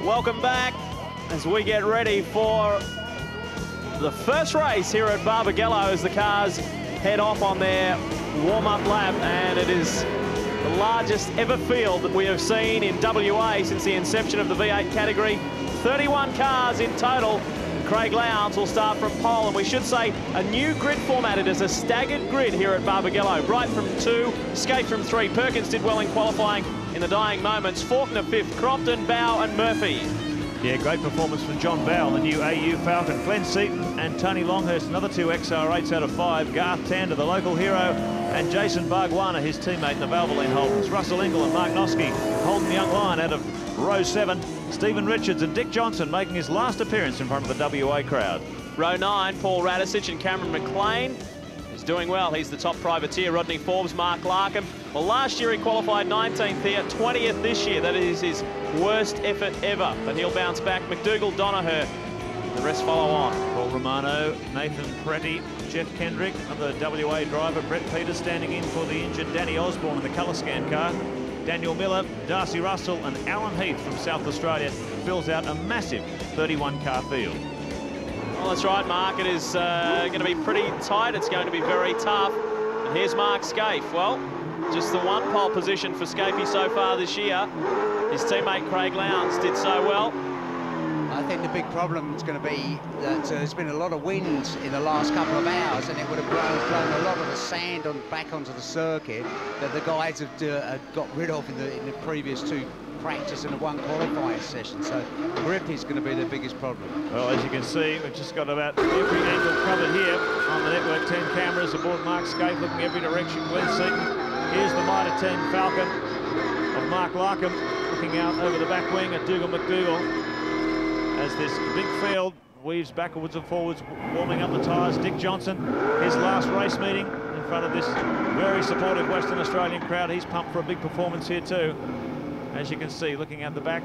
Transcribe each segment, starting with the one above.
Welcome back as we get ready for the first race here at Barbagallo as the cars head off on their warm-up lap, and it is the largest ever field that we have seen in WA since the inception of the V8 category. 31 cars in total. Craig Lowndes will start from pole, and we should say a new grid format. It is a staggered grid here at Barbagallo. Bright from 2, Skate from 3. Perkins did well in qualifying in the dying moments. Faulkner 5th, Crompton, Bow and Murphy. Yeah, great performance from John Bow, the new AU Falcon. Glenn Seaton and Tony Longhurst, another 2 XR8s out of 5. Garth Tander, the local hero, and Jason Bargwana, his teammate in the Valvoline Holdens. Russell Ingall and Mark Noske, Holden Young Lion out of row 7. Stephen Richards and Dick Johnson making his last appearance in front of the WA crowd. Row 9, Paul Radisich and Cameron McLean. He's doing well. He's the top privateer. Rodney Forbes, Mark Larkham. Well, last year he qualified 19th here, 20th this year. That is his worst effort ever, but he'll bounce back. McDougall, Donaher, the rest follow on. Paul Romano, Nathan Pretty, Jeff Kendrick, another WA driver. Brett Peters standing in for the injured Danny Osborne in the colour scan car. Daniel Miller, Darcy Russell and Alan Heath from South Australia fills out a massive 31-car field. Well, that's right, Mark. It is going to be pretty tight. It's going to be very tough. And here's Mark Skaife. Well, just the one pole position for Skaife so far this year. His teammate Craig Lowndes did so well. I think the big problem is going to be that there's been a lot of wind in the last couple of hours, and it would have blown a lot of the sand back onto the circuit that the guys have got rid of in the previous 2 practice and the 1 qualifying session. So grip is going to be the biggest problem. Well, as you can see, we've just got about every angle covered here on the Network 10 cameras aboard Mark Skaife, looking every direction. Glenn Seaton. Here's the Mitre 10 Falcon of Mark Larkham, looking out over the back wing at Dougal McDougall as this big field weaves backwards and forwards, warming up the tyres. Dick Johnson, his last race meeting in front of this very supportive Western Australian crowd. He's pumped for a big performance here too. As you can see, looking at the back,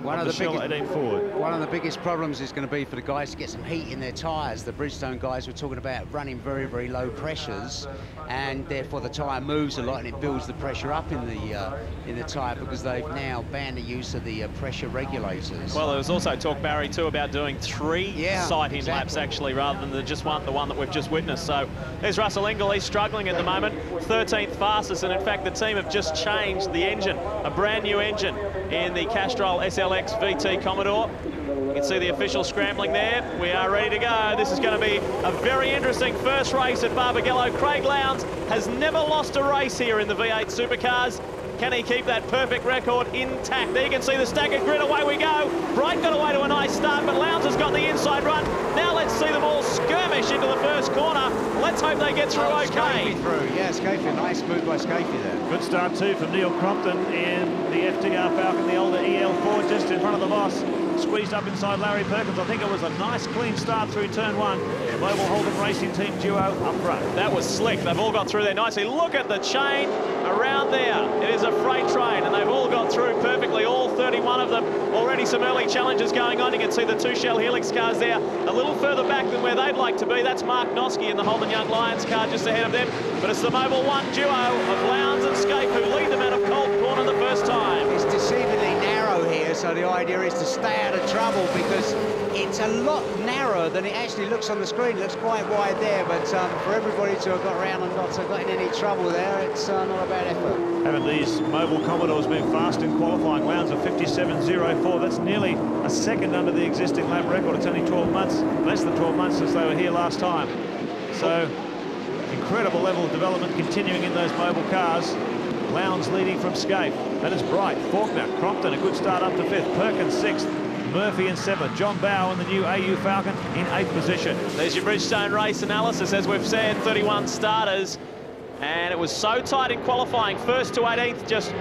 one of the biggest problems is going to be for the guys to get some heat in their tyres. The Bridgestone guys were talking about running very, very low pressures, and therefore the tyre moves a lot and it builds the pressure up in the tyre, because they've now banned the use of the pressure regulators. Well, there was also talk, Barry, too, about doing 3 sight-in laps actually, rather than just the one that we've just witnessed. So there's Russell Ingall. He's struggling at the moment, 13th fastest, and in fact the team have just changed the engine, a brand new engine in the Castrol SLX VT Commodore. You can see the official scrambling there. We are ready to go. This is going to be a very interesting first race at Barbagallo. Craig Lowndes has never lost a race here in the V8 Supercars. Can he keep that perfect record intact? There you can see the staggered grid. Away we go. Bright got away to a nice start, but Lowndes has got the inside run. Now let's see them all skirmish into the first corner. Let's hope they get through okay. Yeah, Skaife, nice move by Skaife there. Good start too from Neil Crompton in the FTR Falcon, the older EL4, just in front of the boss. Squeezed up inside Larry Perkins. I think it was a nice clean start through turn 1. Mobile Holden Racing Team duo up front. That was slick. They've all got through there nicely. Look at the chain around there. It is a freight train, and they've all got through perfectly, all 31 of them. Already some early challenges going on. You can see the 2 Shell Helix cars there a little further back than where they'd like to be. That's Mark Noske in the Holden Young Lions car just ahead of them. But it's the Mobil 1 duo of Lowndes and Skaife who lead them out of cold corner the first time. It's deceivingly narrow here, so the idea is to stay out of trouble, because it's a lot narrower than it actually looks on the screen. It looks quite wide there, but for everybody to have got around and not to have got in any trouble there, it's not a bad effort. Haven't these Mobil Commodores been fast in qualifying? Lowndes of 57.04. That's nearly a second under the existing lap record. It's only 12 months, less than 12 months since they were here last time. So incredible level of development continuing in those Mobil cars. Lowndes leading from Skaife. That is Bright, Faulkner, Crompton, a good start up to 5th. Perkins 6th. Murphy in 7th. John Bow in the new AU Falcon in 8th position. There's your Bridgestone race analysis. As we've said, 31 starters. And it was so tight in qualifying. First to 18th, just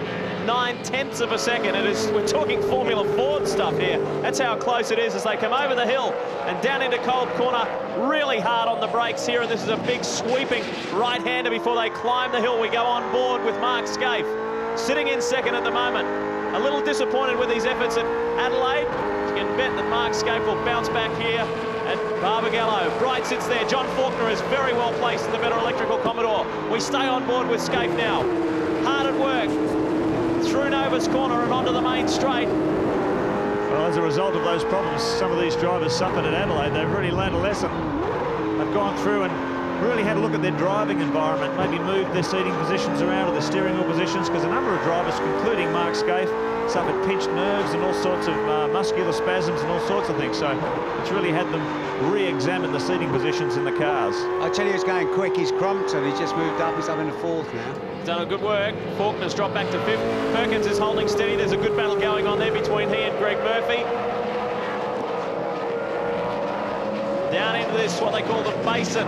9/10 of a second. We're talking Formula Ford stuff here. That's how close it is as they come over the hill and down into cold corner. Really hard on the brakes here, and this is a big sweeping right-hander before they climb the hill. We go on board with Mark Skaife, sitting in 2nd at the moment. A little disappointed with his efforts at Adelaide. You can bet that Mark Skaife will bounce back here at Barbagallo. Bright sits there. John Faulkner is very well placed in the better electrical Commodore. We stay on board with Skaife now. Hard at work through Nova's corner and onto the main straight. Well, as a result of those problems some of these drivers suffered at Adelaide, they've really learned a lesson. They've gone through and really had a look at their driving environment, maybe moved their seating positions around or their steering wheel positions, because a number of drivers, including Mark Skaife, suffered pinched nerves and all sorts of muscular spasms and all sorts of things. So it's really had them re-examine the seating positions in the cars. I tell you, he's going quick. He's Crompton. He's just moved up. He's up in the 4th now. Done a good work. Faulkner's dropped back to 5th. Perkins is holding steady. There's a good battle going on there between he and Greg Murphy. Down into this, what they call the basin.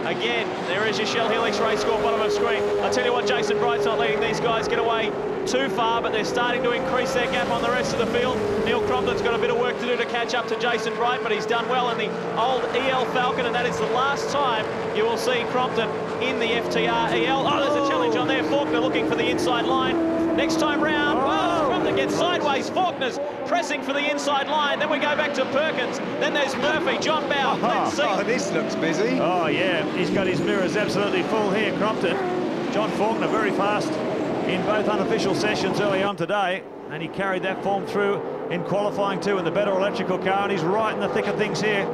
Again, there is your Shell Helix race score, bottom of screen. I tell you what, Jason Bright's not letting these guys get away too far, but they're starting to increase their gap on the rest of the field. Neil Crompton's got a bit of work to do to catch up to Jason Bright, but he's done well in the old EL Falcon, and that is the last time you will see Crompton in the FTR EL. Oh, there's a challenge on there. Faulkner looking for the inside line. Next time round, well, Crompton gets sideways. Faulkner's pressing for the inside line. Then we go back to Perkins. Then there's Murphy, John Bowe, Clint Seat. Oh, this looks busy. Oh, yeah. He's got his mirrors absolutely full here, Crompton. John Faulkner very fast in both unofficial sessions early on today, and he carried that form through in qualifying too in the better electrical car, and he's right in the thick of things here.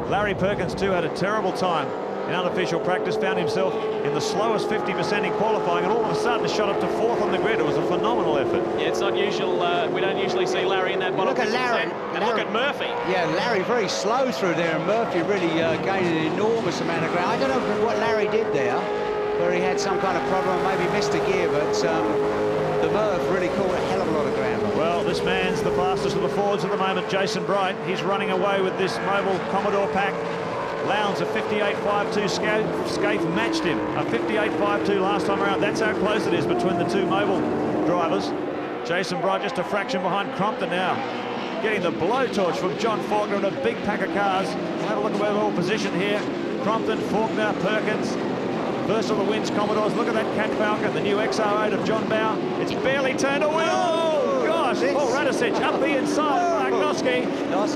Larry Perkins too had a terrible time in unofficial practice, found himself in the slowest 50% in qualifying, and all of a sudden shot up to 4th on the grid. It was a phenomenal effort. Yeah, it's not usual. We don't usually see Larry in that bottom. Look at Larry. And look at Murphy. Yeah, Larry very slow through there, and Murphy really gained an enormous amount of ground. I don't know what Larry did there, where he had some kind of problem, maybe missed a gear, but the Murph really caught a hell of a lot of ground. Well, this man's the fastest of the Fords at the moment, Jason Bright. He's running away with this Mobil Commodore pack. Lowndes, a 58.52. Skaife matched him, a 58.52 last time around. That's how close it is between the two Mobil drivers. Jason Bright just a fraction behind Crompton now. Getting the blowtorch from John Faulkner in a big pack of cars. We'll have a look at where we're all positioned here. Crompton, Faulkner, Perkins. First of the wins, Commodores. Look at that Cat Falcon, the new XR8 of John Bowe. It's barely turned a wheel. Oh, gosh. Paul Radisich up the inside. Mark Noske.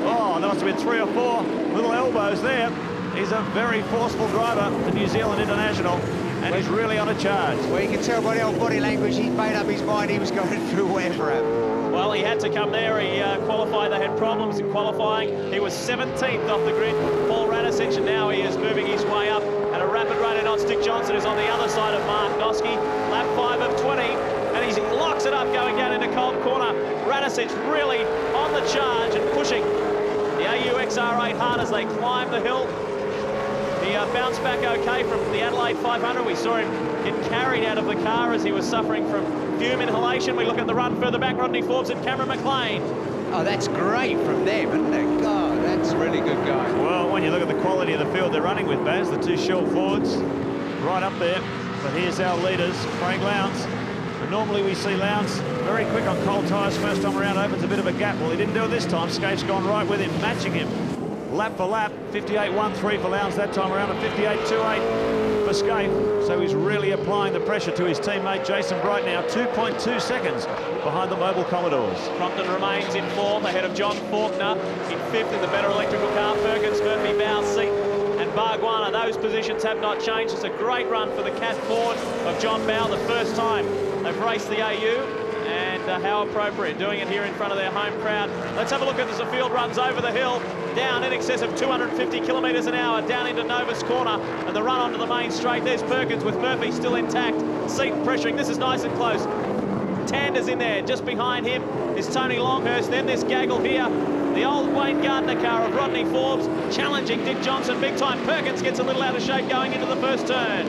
Oh, there must have been 3 or 4 little elbows there. He's a very forceful driver, the New Zealand International, and he's really on a charge. Well, you can tell by the old body language, he'd made up his mind he was going through whatever happened. Well, he had to come there. He qualified. They had problems in qualifying. He was 17th off the grid, Paul Radisich, and now he is moving his way up at a rapid rate of knots. Dick Johnson is on the other side of Mark Noske, lap 5 of 20, and he locks it up going down into cold corner. Radisich really on the charge and pushing the AU XR8 hard as they climb the hill. He bounced back okay from the Adelaide 500. We saw him get carried out of the car as he was suffering from fume inhalation. We look at the run further back, Rodney Forbes and Cameron McLean. Oh, that's great from them, isn't it? God, that's really good going. Well, when you look at the quality of the field they're running with, Baz, the two Shell Fords right up there. But here's our leaders, Craig Lowndes. And normally we see Lowndes very quick on cold tyres. First time around opens a bit of a gap. Well, he didn't do it this time. Skaife's gone right with him, matching him. Lap for lap, 58.13 for Lowndes that time around, and 58.28 for Skaife. So he's really applying the pressure to his teammate Jason Bright now, 2.2 seconds behind the Mobil Commodores. Crompton remains in 4th ahead of John Faulkner, in 5th in the better electrical car. Perkins, Murphy, Bowe, Seat and Bargwanna. Those positions have not changed. It's a great run for the Cat Ford of John Bowe, the first time they've raced the AU. And how appropriate, doing it here in front of their home crowd. Let's have a look at as the field runs over the hill, down in excess of 250 kilometres an hour, down into Novus Corner, and the run onto the main straight. There's Perkins with Murphy still intact. Seaton pressuring. This is nice and close. Tander's in there. Just behind him is Tony Longhurst. Then this gaggle here. The old Wayne Gardner car of Rodney Forbes challenging Dick Johnson big time. Perkins gets a little out of shape going into the first turn.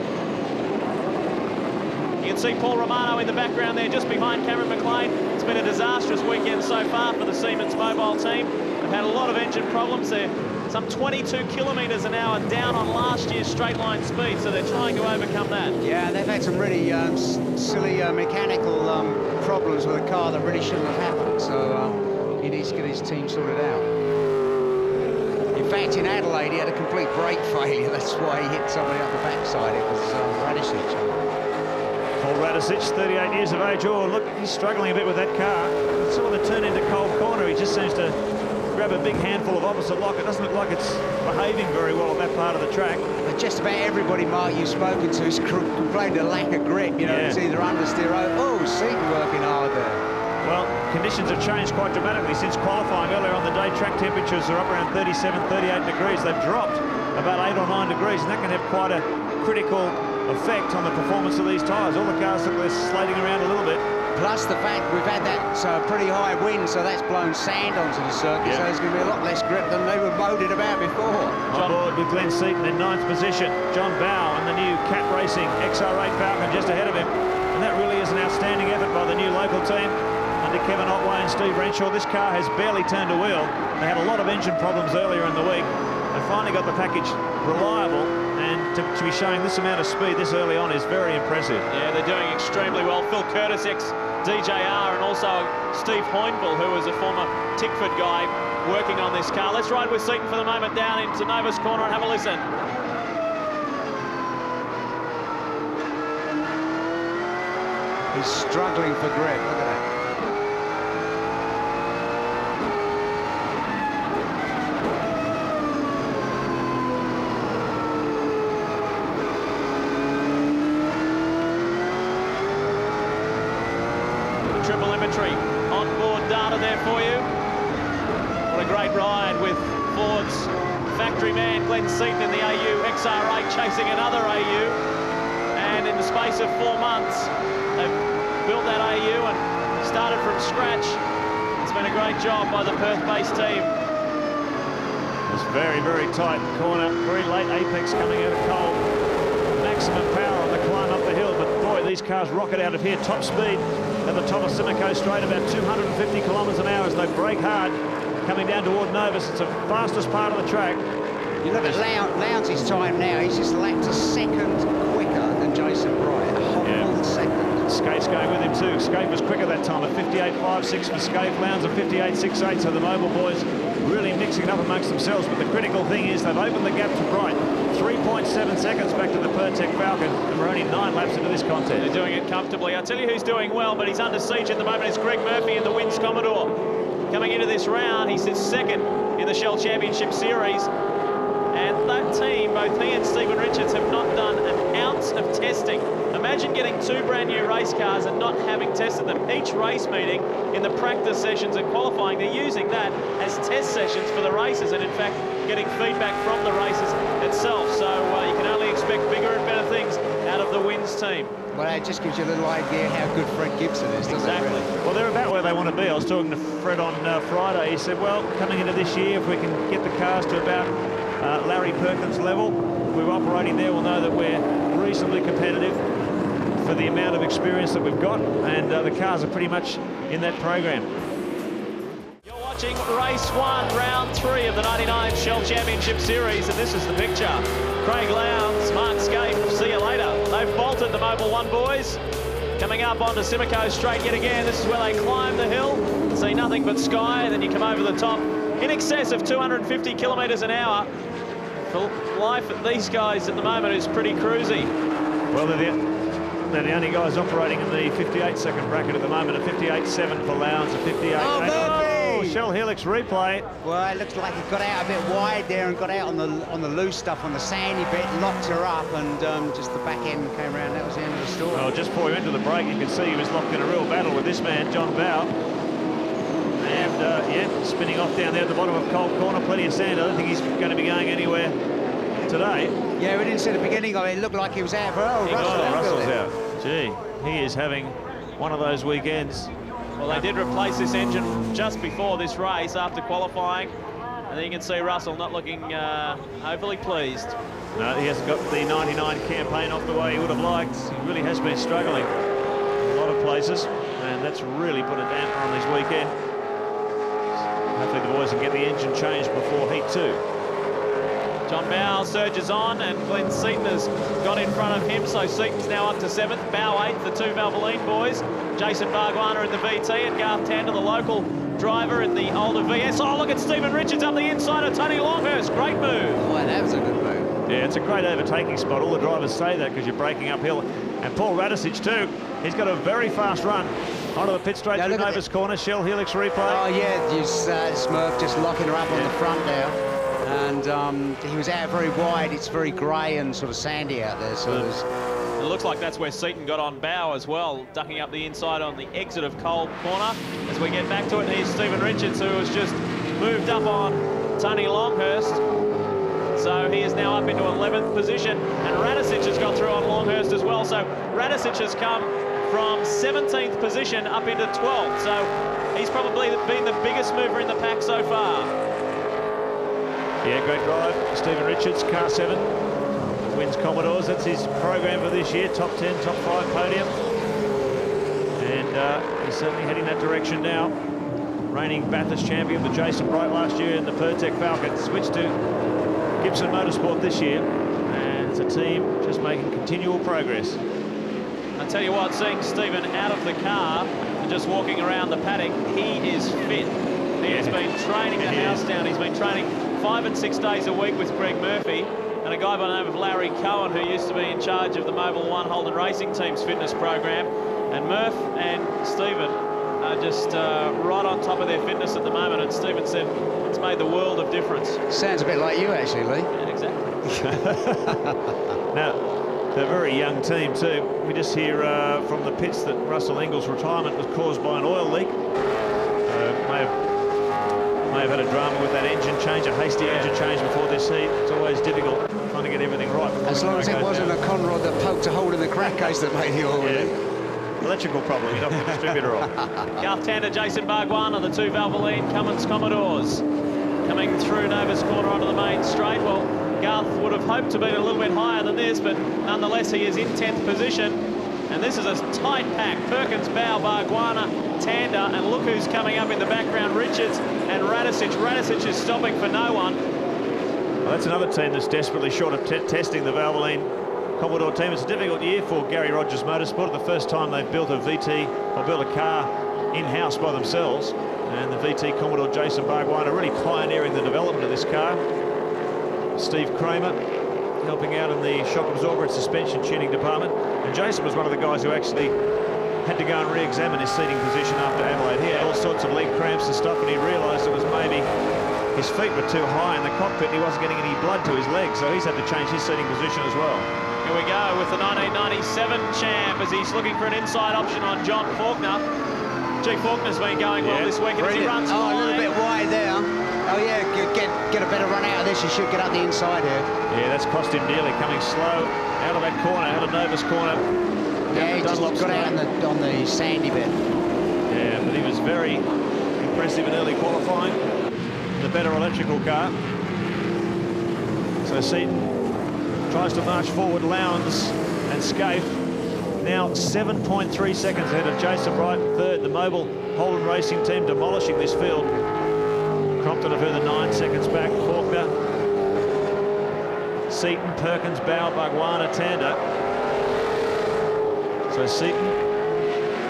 You can see Paul Romano in the background there, just behind Cameron McLean. It's been a disastrous weekend so far for the Siemens Mobile team. They've had a lot of engine problems. They're some 22 kilometres an hour down on last year's straight line speed, so they're trying to overcome that. Yeah, they've had some really silly mechanical problems with a car that really shouldn't have happened. So he needs to get his team sorted out. In fact, in Adelaide, he had a complete brake failure. That's why he hit somebody up the backside. It was Radisich. Paul Radisich, 38 years of age. Oh, look, he's struggling a bit with that car. It's sort of the turn into cold corner. He just seems to grab a big handful of opposite lock. It doesn't look like it's behaving very well on that part of the track. But just about everybody, Mark, you've spoken to has complained of lack of grip. You know, it's either understeer or... Oh, Seaton working hard there. Well, conditions have changed quite dramatically since qualifying earlier on the day. Track temperatures are up around 37, 38 degrees. They've dropped about 8 or 9 degrees, and that can have quite a critical effect on the performance of these tyres. All the cars look like they're slating around a little bit. Plus the fact we've had that pretty high wind, so that's blown sand onto the circuit, so there's going to be a lot less grip than they were moated about before. On board with Glenn Seaton in 9th position. John Bowe and the new Cat Racing XR8 Falcon just ahead of him. And that really is an outstanding effort by the new local team under Kevin Otway and Steve Renshaw. This car has barely turned a wheel. They had a lot of engine problems earlier in the week. They finally got the package reliable, and to be showing this amount of speed this early on is very impressive. Yeah, they're doing extremely well. Phil Curtis, ex-DJR, and also Steve Hoinville, who was a former Tickford guy, working on this car. Let's ride with Seaton for the moment down into Nova's corner and have a listen. He's struggling for grip, look at that. Triple imagery on-board data there for you. What a great ride with Ford's factory man Glenn Seaton in the AU XR8 chasing another AU, and in the space of 4 months they've built that AU and started from scratch. It's been a great job by the Perth-based team. It's very, very tight corner, very late apex coming out of Cole. Maximum power on the climb up the hill, but boy, these cars rocket out of here. Top speed at the top of Simcoe Straight, about 250 kilometres an hour as they brake hard. Coming down toward Novus, it's the fastest part of the track. You look at Lowndes' time now, he's just lapped a second quicker than Jason Bright, a whole second. Skaife's going with him too. Scaife was quicker that time at 58.56 for Scaife, Lowndes at 58.68, so the Mobil boys really mixing it up amongst themselves. But the critical thing is they've opened the gap to Bright. 3.7 seconds back to the Pertec Falcon, and we're only 9 laps into this contest. They're doing it comfortably. I'll tell you who's doing well, but he's under siege at the moment. It's Greg Murphy in the Wins Commodore. Coming into this round, he sits second in the Shell Championship Series. And that team, both he and Stephen Richards, have not done an ounce of testing. Imagine getting 2 brand new race cars and not having tested them. Each race meeting, in the practice sessions and qualifying, they're using that as test sessions for the races, and in fact getting feedback from the races itself. So you can only expect bigger and better things out of the Wins team. Well, it just gives you a little idea how good Fred Gibson is, doesn't it? Exactly. Really? Well, they're about where they want to be. I was talking to Fred on Friday. He said, well, coming into this year, if we can get the cars to about Larry Perkins level, if we're operating there, we'll know that we're reasonably competitive for the amount of experience that we've got, and the cars are pretty much in that program. You're watching race 1, round 3 of the 99 Shell Championship Series, and this is the picture. Craig Lowndes, Mark Skaife, see you later. They've bolted the Mobil 1 boys. Coming up onto Simcoe Straight yet again. This is where they climb the hill, see nothing but sky, and then you come over the top. In excess of 250 kilometres an hour. For life at these guys at the moment is pretty cruisy. Well, they're the only guys operating in the 58-second bracket at the moment. A 58.7 for Lowndes, a 58.8. Oh, Shell Helix replay. Well, it looks like he got out a bit wide there and got out on the loose stuff, on the sandy bit, locked her up, and just the back end came around. That was the end of the story. Well, just before he went to the break, you could see he was locked in a real battle with this man, John Bowe. And, yeah, spinning off down there at the bottom of Cole Corner, plenty of sand. I don't think he's going to be going anywhere today. Yeah, we didn't see the beginning of it. It looked like he was out for Russell's out. Gee, he is having one of those weekends. Well, they did replace this engine just before this race after qualifying. And then you can see Russell not looking overly pleased. No, he hasn't got the 99 campaign off the way he would have liked. He really has been struggling in a lot of places, and that's really put a damper on his weekend. Hopefully the boys can get the engine changed before Heat 2. John Bowe surges on, and Glenn Seaton has got in front of him, so Seaton's now up to 7th. Bowe 8th, the 2 Valvoline boys. Jason Bargwanna in the VT, and Garth Tander, the local driver in the older VS. Oh, look at Stephen Richards up the inside of Tony Longhurst. Great move. Oh, that was a good move. Yeah, it's a great overtaking spot. All the drivers say that because you're breaking uphill. And Paul Radicic too. He's got a very fast run onto the pit straight through Novus corner. Shell Helix replay. Oh, yeah, you Smurf just locking her up on the front there. And he was out very wide. It's very grey and sort of sandy out there. So it looks like that's where Seaton got on Bowe as well, ducking up the inside on the exit of Cole Corner. As as we get back to it. Here's Stephen Richards, who has just moved up on Tony Longhurst. So he is now up into 11th position, and Radicic has got through on Longhurst as well. So Radicic has come from 17th position up into 12th. So he's probably been the biggest mover in the pack so far. Yeah, great drive. Stephen Richards, car 7, wins Commodores. That's his program for this year. Top 10, top 5 podium. And he's certainly heading that direction now. Reigning Bathurst champion with Jason Bright last year in the Pertec Falcon. Switched to Gibson Motorsport this year, and it's a team just making continual progress. I tell you what, seeing Stephen out of the car and just walking around the paddock, he is fit. He has been training the house down. He's been training 5 and 6 days a week with Greg Murphy, and a guy by the name of Larry Cohen, who used to be in charge of the Mobil 1 Holden Racing Team's fitness program. And Murph and Stephen are just right on top of their fitness at the moment, and Stephen said it's made the world of difference. Sounds a bit like you, actually, Lee. Yeah, exactly. Now, they're a very young team too. We just hear from the pits that Russell Ingall's retirement was caused by an oil leak. May have had a drama with that engine change, a hasty engine change before this heat. It's always difficult trying to get everything right. As long as it wasn't a Conrod that poked a hole in the crankcase that made the oil leak. Electrical problem, you knocked the distributor off. Garth Tander, Jason Bargwanna, the 2 Valvoline Cummins Commodores coming through Nova's corner onto the main straight. Well, Garth would have hoped to be a little bit higher than this, but nonetheless he is in 10th position. And this is a tight pack. Perkins, Bow, Bargwanna, Tander, and look who's coming up in the background, Richards and Radicic. Radicic is stopping for no one. Well, that's another team that's desperately short of testing the Valvoline Commodore team. It's a difficult year for Gary Rogers Motorsport. The first time they've built a VT or built a car in-house by themselves. And the VT Commodore Jason Bargwanna really pioneering the development of this car. Steve Kramer helping out in the shock absorber and suspension tuning department. And Jason was one of the guys who actually had to go and re-examine his seating position after Adelaide. He had all sorts of leg cramps and stuff, and he realised it was maybe his feet were too high in the cockpit and he wasn't getting any blood to his legs, so he's had to change his seating position as well. Here we go with the 1997 champ as he's looking for an inside option on John Faulkner. G. Faulkner's been going well this week, and as he runs a little bit wide there. Oh yeah, get a better run out of this. You should get up the inside here. Yeah, that's cost him dearly. Coming slow out of that corner, out of Nova's corner. Yeah, he just got out on the sandy bit. Yeah, but he was very impressive in early qualifying. The better electrical car. So Seaton tries to march forward. Lowndes and Scaife now 7.3 seconds ahead of Jason Bright in third. The Mobil Holden Racing team demolishing this field. Crompton a further 9 seconds back. Faulkner, Seaton, Perkins, Bow, Bargwanna, Tander. So Seaton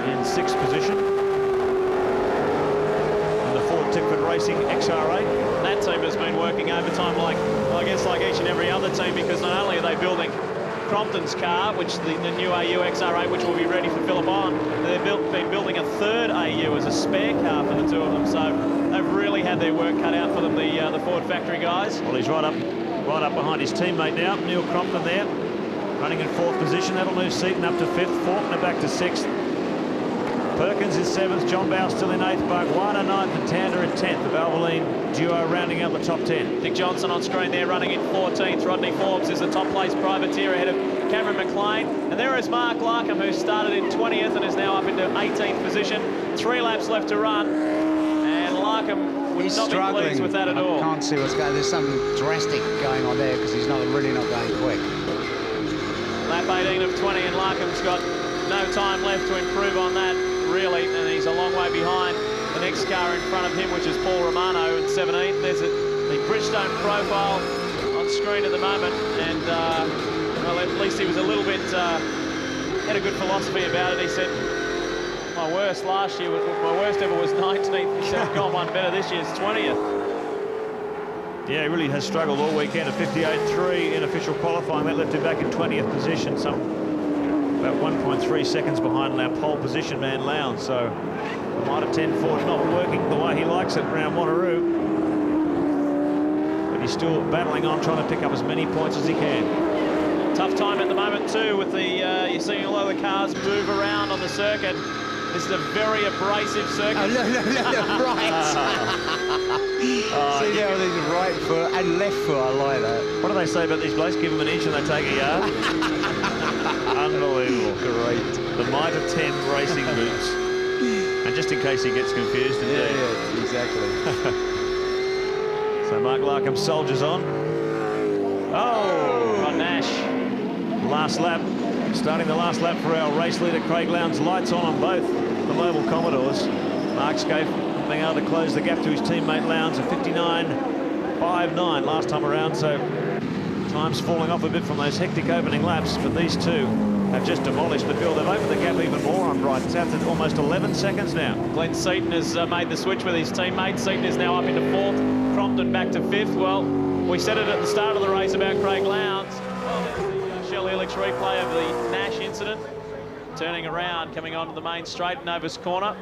in 6th position. And the Ford Tickford Racing XR8. That team has been working overtime like each and every other team, because not only are they building Crompton's car, which the new AU XR8, which will be ready for Phillip On, they've been building a third AU as a spare car for the two of them. So they've really had their work cut out for them, the Ford factory guys. Well, he's right up behind his teammate now. Neil Crompton there, running in 4th position. That'll move Seaton up to 5th, Faulkner back to 6th. Perkins is 7th, John Bow still in 8th, Bargwanna 9th, and Tander in 10th. The Valvoline duo rounding out the top 10. Dick Johnson on screen there running in 14th. Rodney Forbes is the top place privateer ahead of Cameron McLean. And there is Mark Larkham, who started in 20th and is now up into 18th position. 3 laps left to run. And Larkham would not be pleased with that at all. I can't see what's going on. There's something drastic going on there because he's really not going quick. Lap 18 of 20, and Larkham's got no time left to improve on that, really, and he's a long way behind the next car in front of him, which is Paul Romano in 17th. There's the Bridgestone profile on screen at the moment, and well, at least he was a little bit had a good philosophy about it. He said, my worst last year, my worst ever was 19th. He said, I've gone one better this year, it's 20th. Yeah, he really has struggled all weekend. A 58.3 in official qualifying. That left him back in 20th position, about 1.3 seconds behind our pole position man Lowndes. So the Mitre 10 Ford not working the way he likes it around Wanneroo. But he's still battling on, trying to pick up as many points as he can. Tough time at the moment too, with the you're seeing a lot of the cars move around on the circuit. This is a very abrasive circuit. Oh, look, right. See how these right foot and left foot, I like that. What do they say about these blokes? Give them an inch and they take a yard. Unbelievable. Great. The Mitre 10 racing boots. And just in case he gets confused. Yeah, exactly. So Mark Larkham soldiers on. Oh! Rod Nash. Last lap. Starting the last lap for our race leader, Craig Lowndes. Lights on both the Mobile Commodores. Mark Skaife being able to close the gap to his teammate Lowndes at 59.59 last time around. So time's falling off a bit from those hectic opening laps, but these two have just demolished the field. They've opened the gap even more on Bright. It's out to almost 11 seconds now. Glenn Seaton has made the switch with his teammate. Seaton is now up into 4th. Crompton back to 5th. Well, we said it at the start of the race about Craig Lowndes. Shell Helix replay of the Nash incident. Turning around, coming onto the main straight in Novus corner.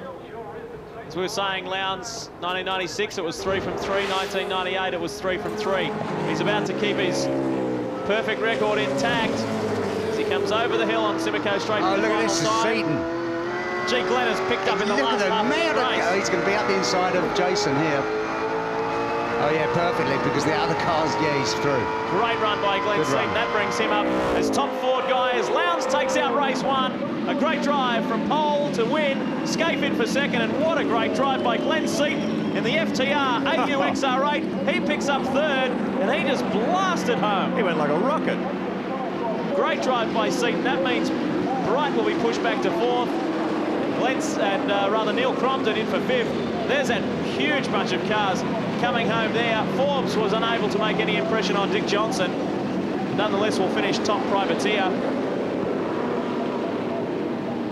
As we were saying, Lowndes, 1996, it was 3 from 3. 1998, it was 3 from 3. He's about to keep his perfect record intact as he comes over the hill on Simcoe Straight. Oh, look at this, Seaton. Gee, Glenn has picked up in the last lap of the race. He's going to be up the inside of Jason here. Oh, yeah, perfectly, because the other cars, yeah, he's through. Great run by Glenn Seaton. That brings him up as top Ford guy as Lowndes takes out race 1. A great drive from pole to win. Skaife in for 2nd, and what a great drive by Glenn Seaton in the FTR AU XR8. He picks up 3rd, and he just blasted home. He went like a rocket. Great drive by Seaton. That means Bright will be pushed back to 4th. Neil Crompton in for 5th. There's that huge bunch of cars coming home there. Forbes was unable to make any impression on Dick Johnson. Nonetheless, will finish top privateer.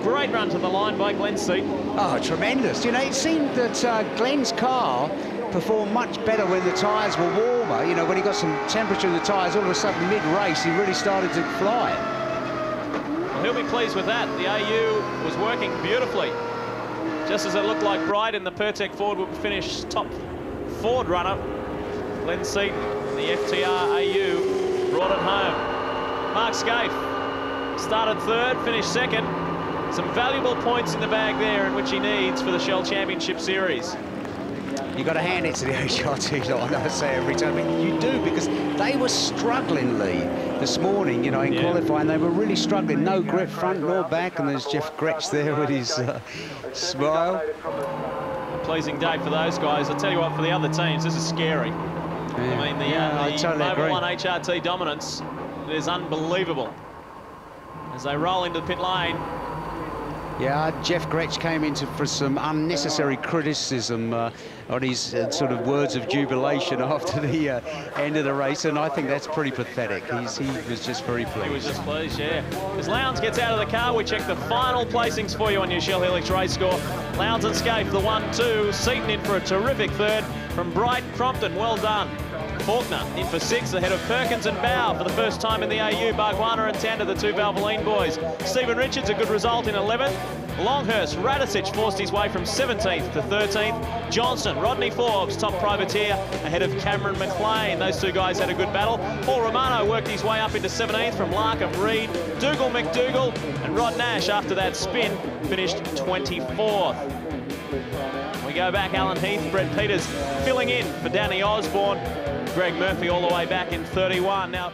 Great run to the line by Glenn Seaton. Oh, tremendous. You know, it seemed that Glenn's car performed much better when the tyres were warmer. You know, when he got some temperature in the tyres, all of a sudden mid-race, he really started to fly. Well, he'll be pleased with that. The AU was working beautifully. Just as it looked like Bright in the Pertec Ford would finish top Ford runner, Glenn Seaton, the FTR AU, brought it home. Mark Skaife started 3rd, finished 2nd. Some valuable points in the bag there in which he needs for the Shell Championship Series. You've got to hand it to the HRT, I know I say every time, but you do, because they were struggling, Lee, this morning, you know, in qualifying. They were really struggling. No grip front nor back, and there's Jeff Gretsch there with his smile. A pleasing day for those guys. I'll tell you what, for the other teams, this is scary. Yeah. I mean, the totally Mobil 1 HRT dominance, it is unbelievable. As they roll into the pit lane. Yeah, Jeff Gretsch came into for some unnecessary criticism on his sort of words of jubilation after the end of the race, and I think that's pretty pathetic. He was just very pleased. He was just pleased, yeah. As Lowndes gets out of the car, we check the final placings for you on your Shell Helix race score. Lowndes and Skaife, the 1-2. Seaton in for a terrific 3rd. From Bright, Crompton, well done. Faulkner in for 6th, ahead of Perkins and Bow for the first time in the AU. Bargwanna and Tander, the 2 Valvoline boys. Stephen Richards, a good result in 11th. Longhurst, Radicic forced his way from 17th to 13th. Johnson, Rodney Forbes, top privateer, ahead of Cameron McLean. Those 2 guys had a good battle. Paul Romano worked his way up into 17th from Larkham Reed. Dougal McDougall and Rod Nash, after that spin, finished 24th. We go back, Alan Heath, Brett Peters filling in for Danny Osborne. Greg Murphy all the way back in 31. Now.